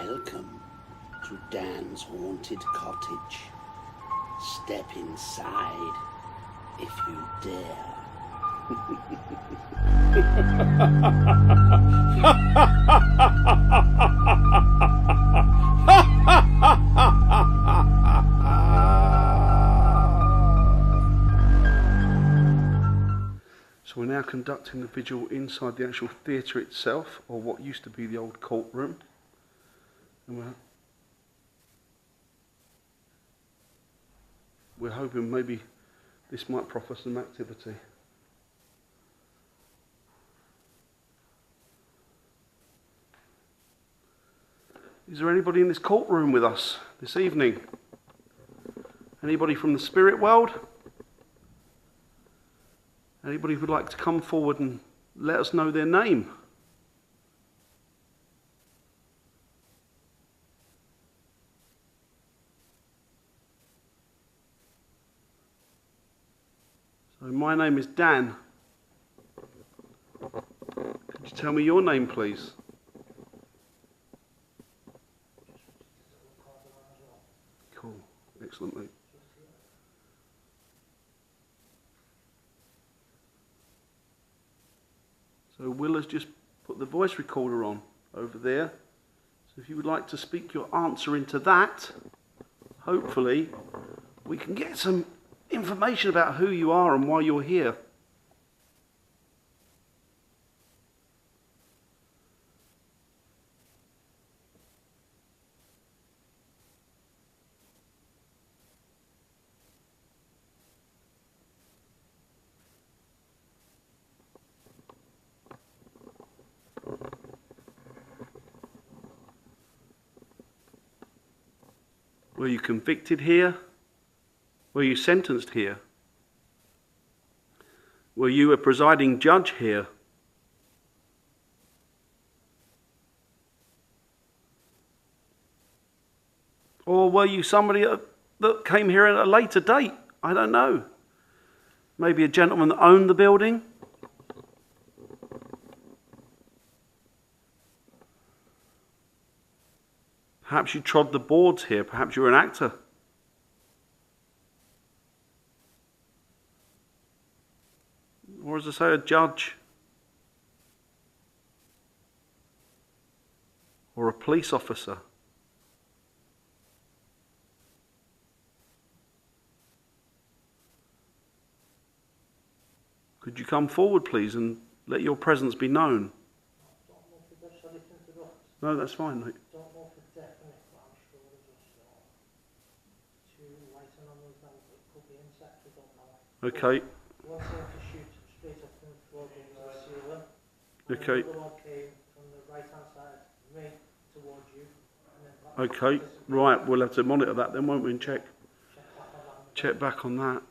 Welcome to Dan's haunted cottage. Step inside if you dare. So we're now conducting the vigil inside the actual theatre itself, or what used to be the old courtroom. And we're hoping maybe this might proffer some activity. Is there anybody in this courtroom with us this evening? Anybody from the spirit world? Anybody who'd like to come forward and let us know their name? So my name is Dan. Could you tell me your name, please? Cool. Excellent, mate. So Will has just put the voice recorder on over there. So if you would like to speak your answer into that, hopefully we can get some information about who you are and why you're here. Were you convicted here? Were you sentenced here? Were you a presiding judge here? Or were you somebody that came here at a later date? I don't know. Maybe a gentleman that owned the building? Perhaps you trod the boards here. Perhaps you're an actor. Or as I say, a judge. Or a police officer. Could you come forward, please, and let your presence be known? No, that's fine, mate. Okay. Okay. Okay. Right. We'll have to monitor that then, won't we? And check back on that.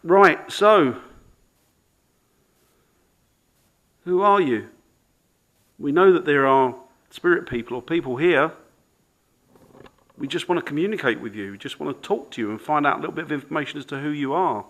Right. So, who are you? We know that there are spirit people or people here. We just want to communicate with you. We just want to talk to you and find out a little bit of information as to who you are.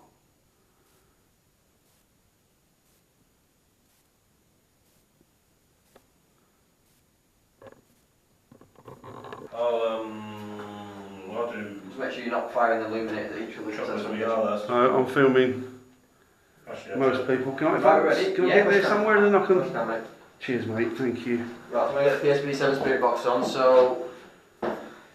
What do? Just make sure you're not firing the illuminator that each other. I'm filming most people. Can I get there somewhere and then I can... Cheers, mate. Thank you. Right, so I'm going to get the PSP 7 spirit box on. So,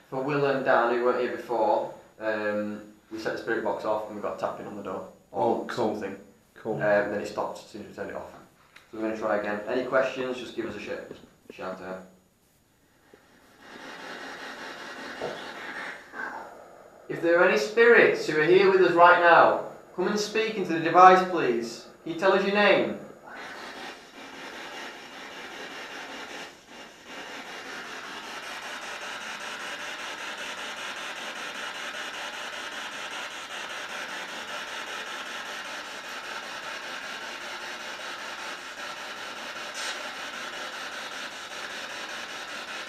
for Will and Dan, who weren't here before, we set the spirit box off and we got tapping on the door. Or cool. Something. Cool. Then it stopped as soon as we turned it off. So we're going to try again. Any questions, just give us a shout out. If there are any spirits who are here with us right now, come and speak into the device, please. Can you tell us your name?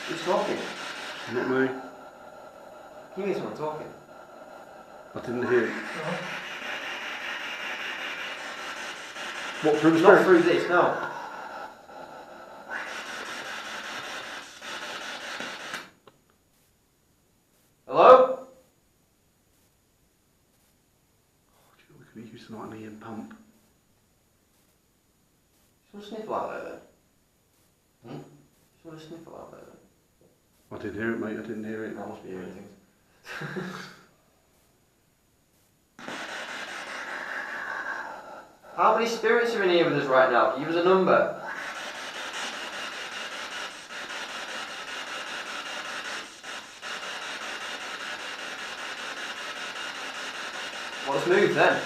Who's talking? Not me. Can you hear someone talking? I didn't hear it. No. What, through the Not spirit? through this, no. Indian pump. Someone sniffle out there then? Hmm? Someone sniffle out there then? I didn't hear it, mate. I didn't hear it. I must be hearing things. How many spirits are in here with us right now? Can you give us a number? Well, let's move then.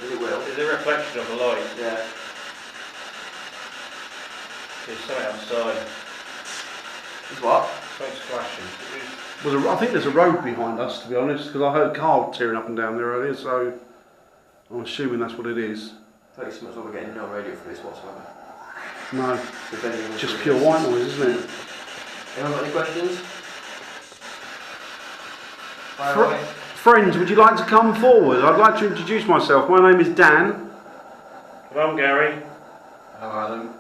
If it will. There's a reflection of the light. Yeah. There's something outside. It's what? Something's flashing. I think there's a road behind us, to be honest, because I heard Carl tearing up and down there earlier, so I'm assuming that's what it is. I think it's much we're getting no radio for this whatsoever. No, Depending on just the- pure white noise, isn't it? Anyone got any questions? Fire Fr- away. Friends, would you like to come forward? I'd like to introduce myself. My name is Dan. And I'm Gary. Hello, Adam.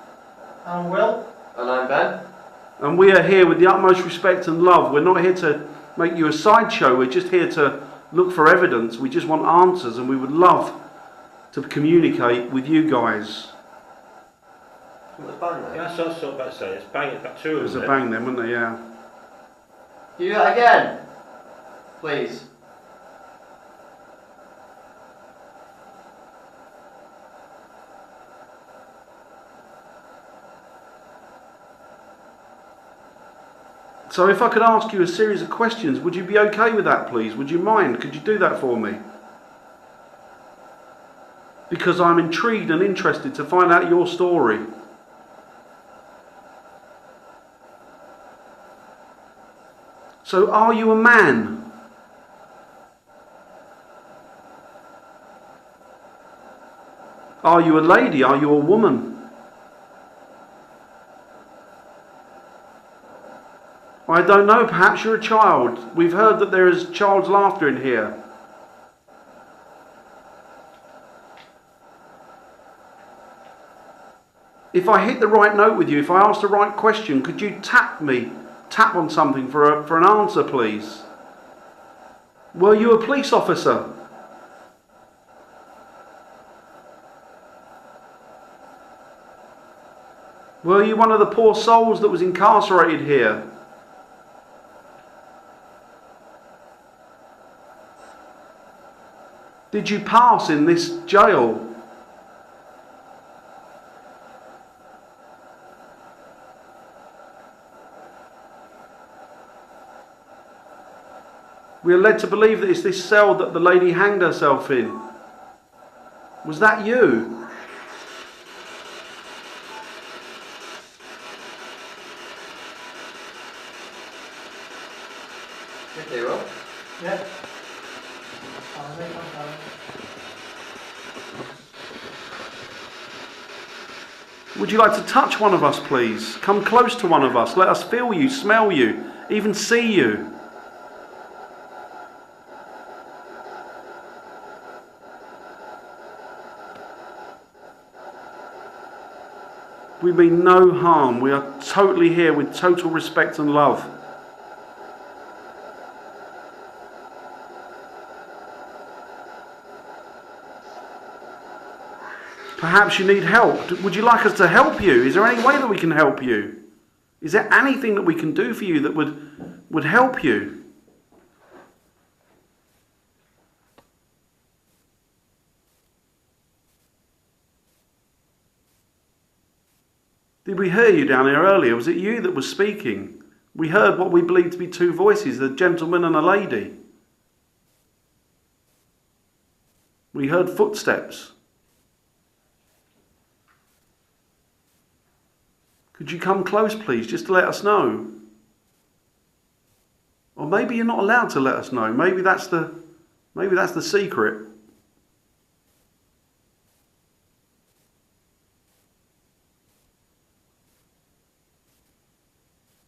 I'm Will. And I'm Ben. And we are here with the utmost respect and love. We're not here to make you a sideshow. We're just here to look for evidence. We just want answers, and we would love to communicate with you guys. What's bang there? Yeah, that's what I was about to say. It's bang. It's got two of There's them. a bang then, wasn't there? Yeah. Can you do that again? Please. So if I could ask you a series of questions, would you be okay with that, please? Would you mind? Could you do that for me? Because I'm intrigued and interested to find out your story. So are you a man? Are you a lady? Are you a woman? I don't know, perhaps you're a child. We've heard that there is child's laughter in here. If I hit the right note with you, if I ask the right question, could you tap on something for an answer, please? Were you a police officer? Were you one of the poor souls that was incarcerated here? Did you pass in this jail? We are led to believe that it's this cell that the lady hanged herself in. Was that you? Okay, Will. Yeah. I'm ready, I'm sorry. Would you like to touch one of us, please? Come close to one of us. Let us feel you, smell you, even see you. We mean no harm. We are totally here with total respect and love. Perhaps you need help. Would you like us to help you? Is there any way that we can help you? Is there anything that we can do for you that would help you? Did we hear you down here earlier? Was it you that was speaking? We heard what we believed to be two voices, a gentleman and a lady. We heard footsteps. Could you come close, please, just to let us know? Or maybe you're not allowed to let us know. Maybe that's the secret.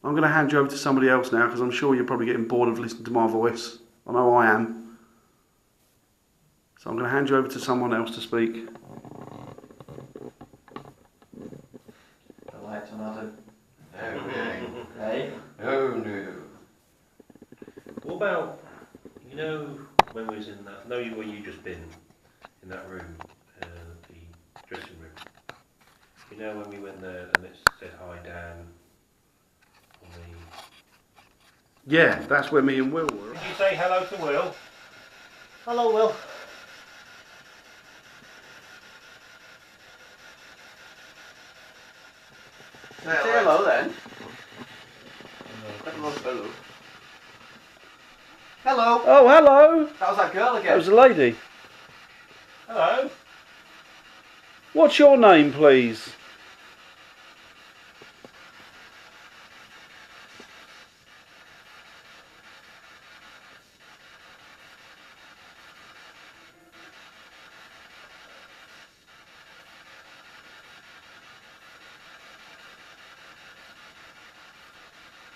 I'm going to hand you over to somebody else now because I'm sure you're probably getting bored of listening to my voice. I know I am. So I'm going to hand you over to someone else to speak. The lights on, Adam. No, really. Hey? No, no. What about, when we was in that, where you just been, in that room, the dressing room. You know when we went there and it said hi Dan on the... Yeah, that's where me and Will were. Did you say hello to Will? Hello, Will. Say hello then. No. Hello. Hello. Oh, hello. That was that girl That again. was a lady. Hello? What's your name, please?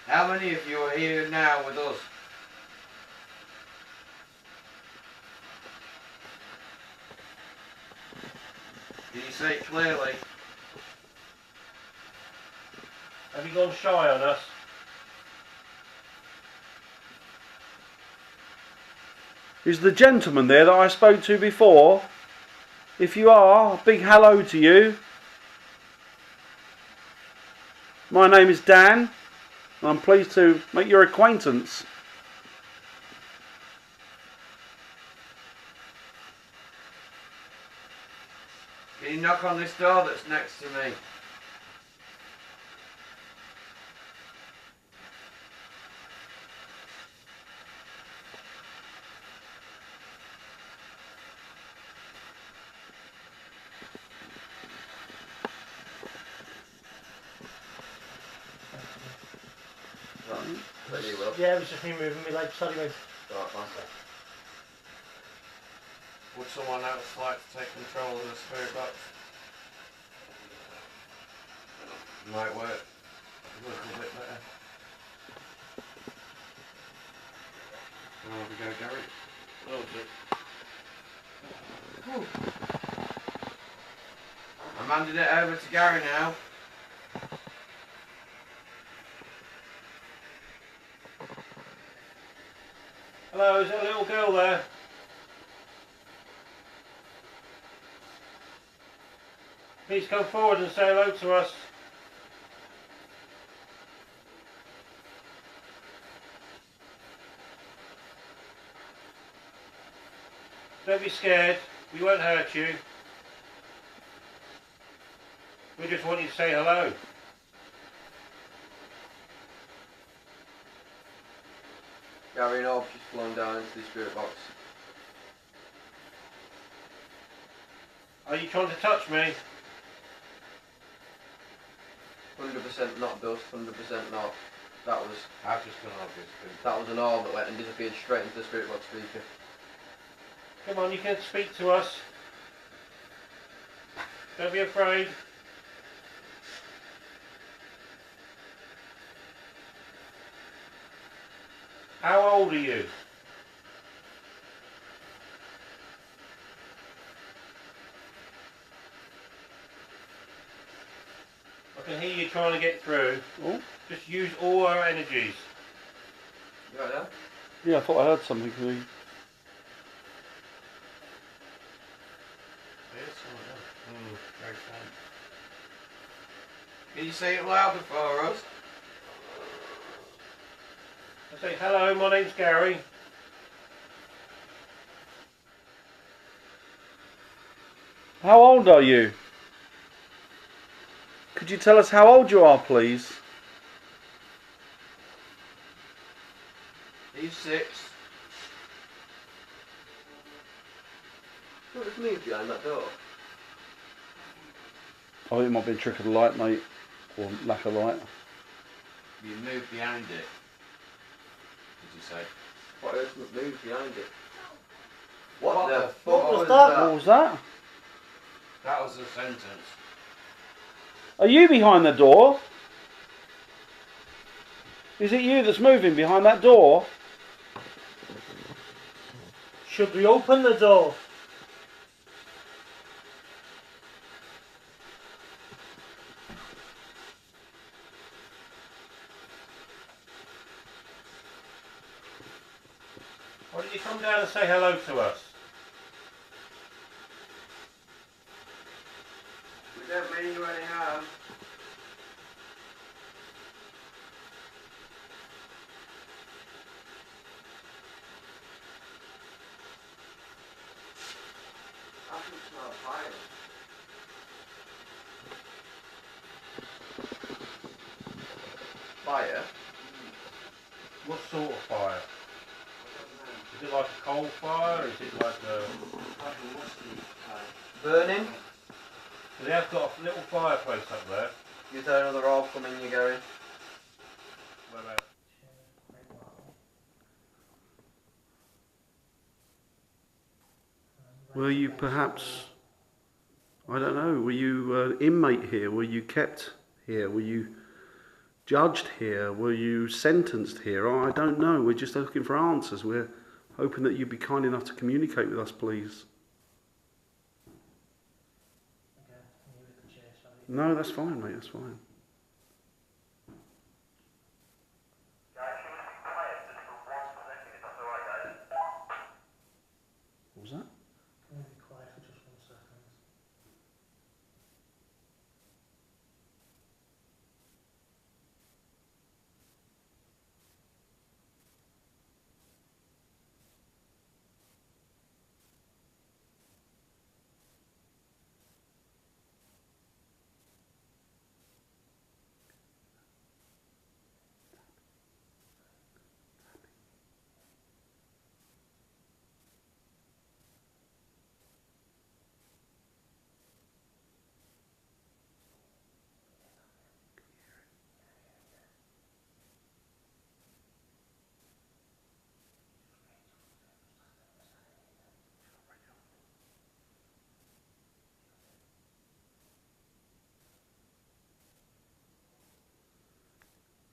How many of you are here now with us? Can you say it clearly? Have you gone shy on us? Is the gentleman there that I spoke to before? If you are, a big hello to you. My name is Dan. And I'm pleased to make your acquaintance. Can you knock on this door that's next to me? Ready, Will. Yeah, it was just me moving my legs. Sorry, mate. Right, that's it. Would someone else like to take control of the spirit box? Might work a little bit better. There we go, Gary. I'm handing it over to Gary now. Hello, is there a little girl there? Please come forward and say hello to us. Don't be scared, we won't hurt you. We just want you to say hello. Gary and Orb just flown down into the spirit box. Are you trying to touch me? 100% not dust, 100% not. That was I've just gone obviously. that was an orb that went and disappeared straight into the spirit box speaker. Come on, you can speak to us. Don't be afraid. How old are you? I can hear you trying to get through. Oh, Just use all our energies. You right there? yeah, I thought I heard something. From you. Very fine. Can you say it louder for us? I say, hello, my name's Gary. How old are you? Could you tell us how old you are, please? He's 6. What was moved behind that door? I think it might be a trick of the light, mate, or lack of light. You moved behind it. Did you say? What else moved behind it? What the fuck What was was that? What was that? That was a sentence. Are you behind the door? Is it you that's moving behind that door? Should we open the door? Why don't you come down and say hello to us? mean you any harm. I can smell fire. Fire? What sort of fire? Is it like a coal fire? Is it like a... Burning? They have got a little fireplace up there. You tell another all coming, you're going. Where about? Were you perhaps, I don't know, were you inmate here? Were you kept here? Were you judged here? Were you sentenced here? Oh, I don't know. We're just looking for answers. We're hoping that you'd be kind enough to communicate with us, please. Okay, you with the chair, sorry. No, that's fine, mate. That's fine. What was that? Can we be quiet for just 1 second?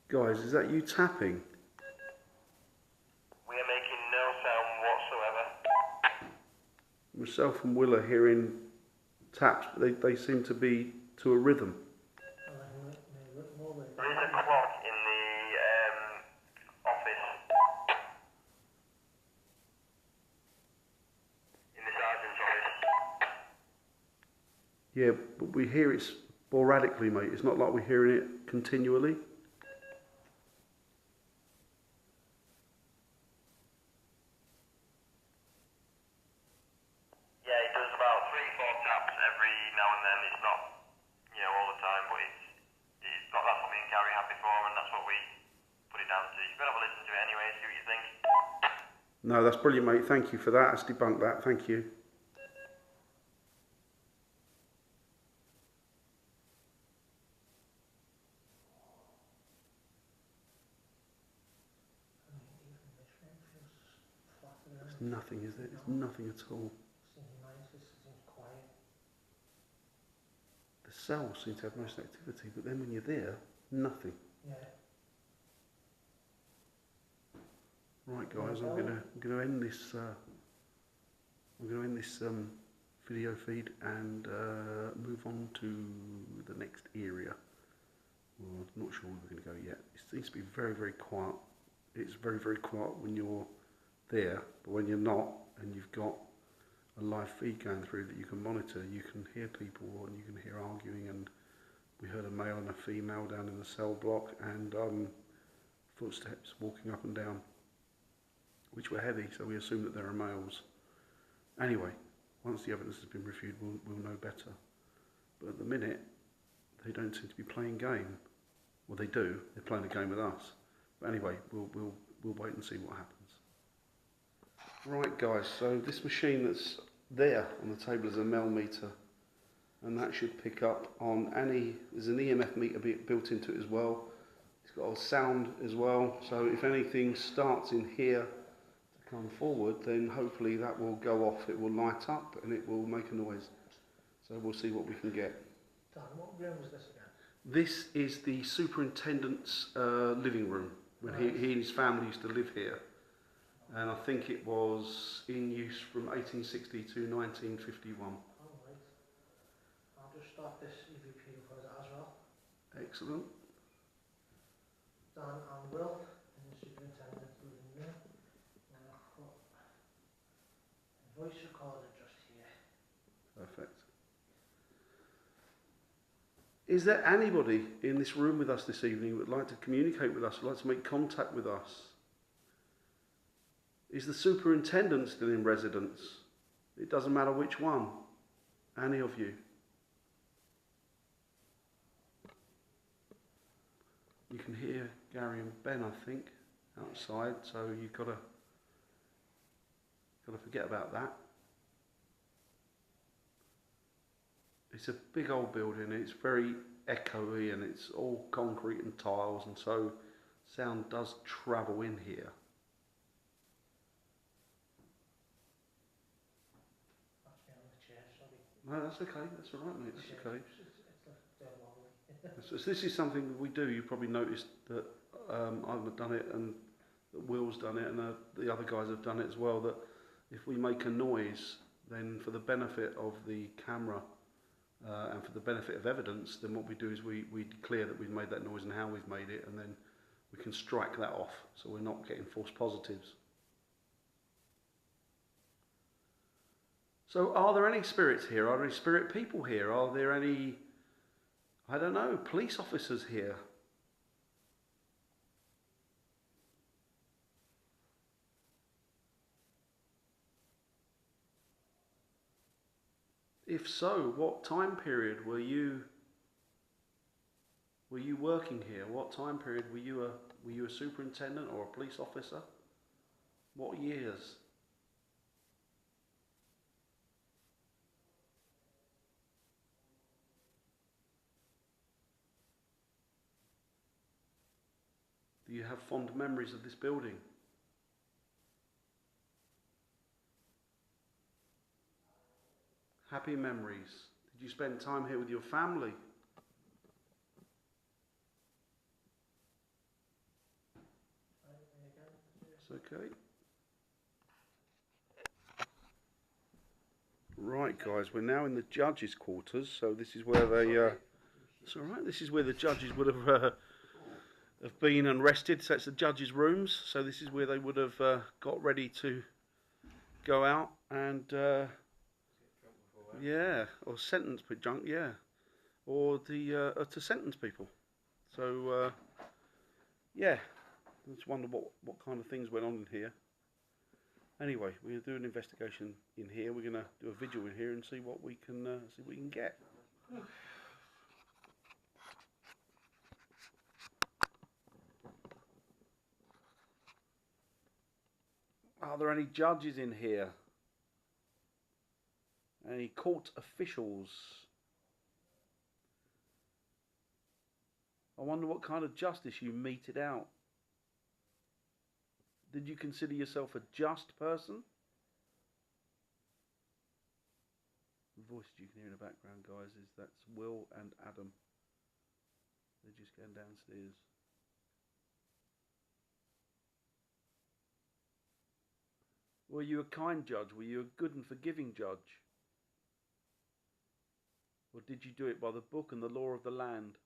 Guys, is that you tapping? We are making no sound whatsoever. Myself and Will are hearing taps, but they seem to be to a rhythm. There is a clock in the office. In the sergeant's office. Yeah, but we hear it sporadically, mate. It's not like we're hearing it continually. Yeah, it does about 3-4 taps every now and then. It's not, all the time, but it's not. That's what me and Gary had before, and that's what we put it down to. You can have a listen to it anyway, see what you think. No, that's brilliant, mate. Thank you for that. Let's debunk that. Thank you. There's nothing, is there? There's nothing at all. The cells seem to have most activity, but then when you're there, nothing. Yeah. Right, guys, I'm gonna end this. I'm gonna end this video feed and move on to the next area. Well, I'm not sure where we're going to go yet. It seems to be very, very quiet. It's very, very quiet when you're there, but when you're not and you've got a live feed going through that you can monitor, you can hear people and you can hear arguing, and we heard a male and a female down in the cell block, and footsteps walking up and down, which were heavy, so we assume that there are males. Anyway, once the evidence has been reviewed, we'll know better. But at the minute, they don't seem to be playing game. Well, they do. They're playing a game with us. But anyway, we'll wait and see what happens. Right, guys. So this machine that's there on the table is a mel meter, and that should pick up on any. There's an EMF meter built into it as well. It's got a sound as well. So if anything starts in here to come forward, then hopefully that will go off. It will light up and it will make a noise. So we'll see what we can get. Dan, what room was this again? This is the superintendent's living room. When he and his family used to live here. And I think it was in use from 1860 to 1951. Oh, right. I'll just start this EVP recording as well. Excellent. Dan and Will in the superintendent's living room. And I'll put a voice recorder just here. Perfect. Is there anybody in this room with us this evening who would like to communicate with us, would like to make contact with us? Is the superintendent still in residence? It doesn't matter which one. Any of you. You can hear Gary and Ben, I think, outside, so you've got to forget about that. It's a big old building, it's very echoey and it's all concrete and tiles, and so sound does travel in here. That's me on the chair, sorry. No, that's okay, that's all right, mate, that's okay. It's wobbly. So this is something that we do. You probably noticed that I've done it and that Will's done it and the other guys have done it as well, that if we make a noise, then for the benefit of the camera and for the benefit of evidence, then what we do is we declare that we've made that noise and how we've made it, and then we can strike that off so we're not getting false positives. So are there any spirits here? Are there any spirit people here? Are there any, I don't know, police officers here? If so, what time period were you working here? What time period were you a superintendent or a police officer? What years? Do you have fond memories of this building? Happy memories. Did you spend time here with your family? It's okay. Right, guys, we're now in the judges' quarters, so this is where they. It's all right. This is where the judges would have been and rested. So it's the judges' rooms. So this is where they would have got ready to go out and. Yeah, or sentence people drunk, yeah, or to sentence people. So yeah, I just wonder what kind of things went on in here. Anyway, we're going to do an investigation in here. We're going to do a vigil in here and see what we can get. Are there any judges in here? Any court officials? I wonder what kind of justice you meted out. Did you consider yourself a just person? The voices you can hear in the background, guys, that's Will and Adam. They're just going downstairs. Were you a kind judge? Were you a good and forgiving judge? Or did you do it by the book and the law of the land?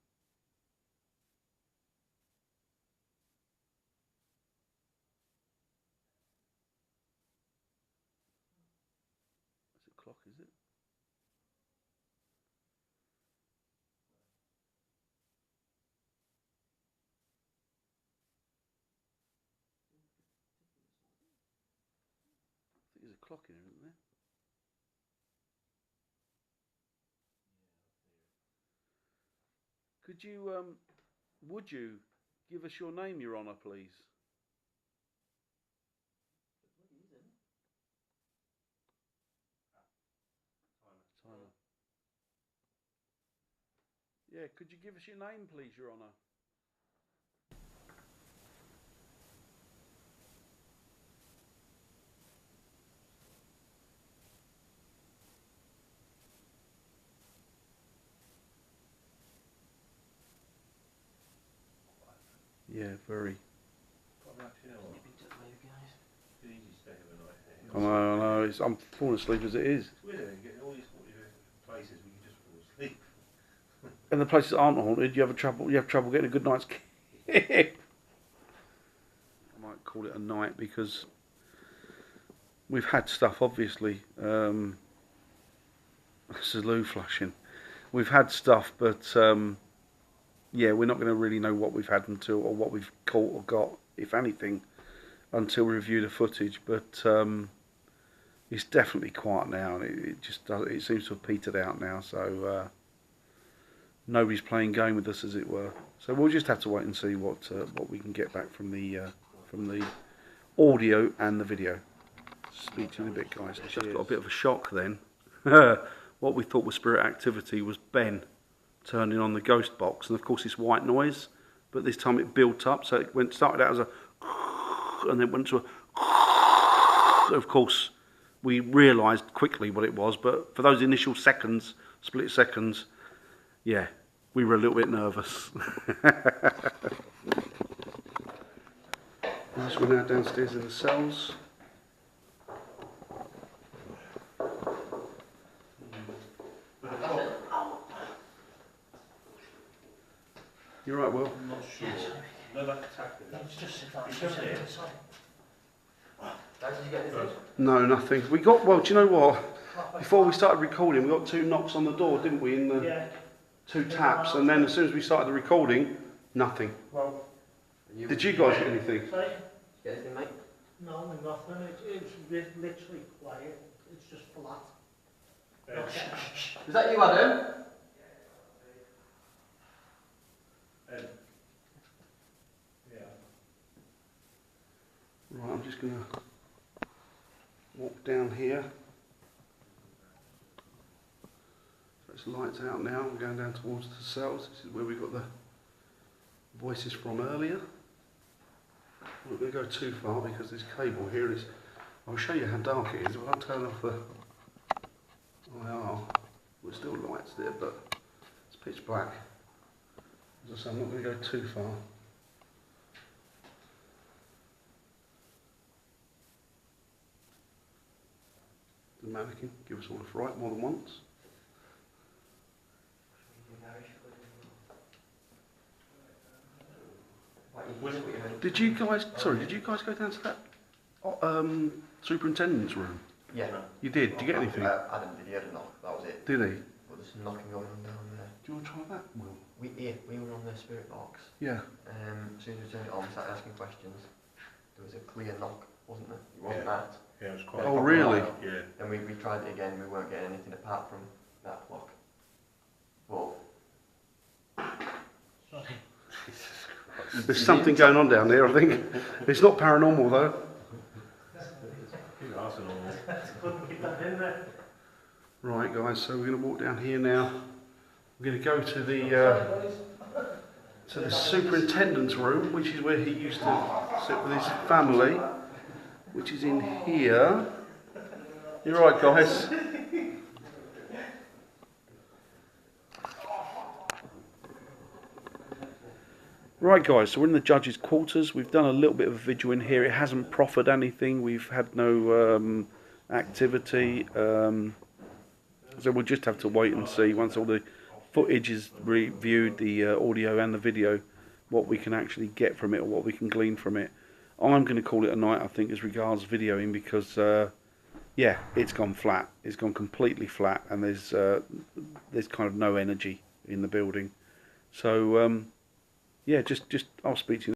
What's the clock, is it? I think there's a clock in here, isn't there? Could you, would you give us your name, Your Honour, please? Timer. Yeah, could you give us your name, please, Your Honour? Yeah, very. I know, I'm falling asleep as it is. It's weird, getting all these places where you just fall asleep. And the places that aren't haunted, you have trouble getting a good night's sleep. I might call it a night because we've had stuff, obviously. This is loo flushing. we've had stuff, but yeah, we're not going to really know what we've had until, or what we've caught or got, if anything, until we review the footage. But it's definitely quiet now, and it just does, it seems to have petered out now. So nobody's playing game with us, as it were. So we'll just have to wait and see what we can get back from the audio and the video. Speak to you in a bit, guys. Just got a bit of a shock then. What we thought was spirit activity was Ben turning on the ghost box, and of course it's white noise, but this time it built up, so it started out as a and then went to a. Of course we realised quickly what it was, but for those initial seconds, split seconds, yeah, we were a little bit nervous. We're now downstairs in the cells. You're right, Will. I'm not sure. No, that attack with that. It's just sit down. It's just here. Did you get anything? No, nothing. We got, well, do you know what? Before we started recording, we got 2 knocks on the door, didn't we? In the Yeah. 2 taps, and then as soon as we started the recording, nothing. Well, Did you guys get anything? sorry? Get anything, mate? No, nothing. It's literally quiet. It's just flat. Okay. Is that you, Adam? Yeah. Right, I'm just going to walk down here. So it's lights out now. We're going down towards the cells. This is where we got the voices from earlier. I'm not going to go too far because this cable here is. I'll show you how dark it is. If I turn off the IR, there's still lights there, but it's pitch black. As I say, I'm not going to go too far. The mannequin give us all a fright more than once. Did you guys? Sorry, did you guys go down to that superintendent's room? Yeah. You did. Did you get anything? Adam did, he had a knock, that was it. Did he? But there's knocking going on down there. Do you want to try that, Will? We were on the spirit box. Yeah. As soon as we turned it on, we started asking questions. There was a clear knock, wasn't there? It wasn't Yeah. that. Yeah, it was quite. Oh, really? Yeah. And we tried it again, we weren't getting anything apart from that clock. Well, Sorry. There's something going on down there, I think. It's not paranormal, though. You asked it all. Couldn't keep that in there. Right, guys, so we're going to walk down here now. We're going to go to the superintendent's room, which is where he used to sit with his family, which is in here. You're right, guys. Right, guys, so we're in the judge's quarters. We've done a little bit of a vigil in here. It hasn't proffered anything. We've had no activity. So we'll just have to wait and see once all the footage is reviewed, the audio and the video, what we can actually get from it or what we can glean from it. I'm going to call it a night, I think, as regards videoing, because yeah, it's gone flat. It's gone completely flat, and there's kind of no energy in the building. So yeah, just I'll speak to you.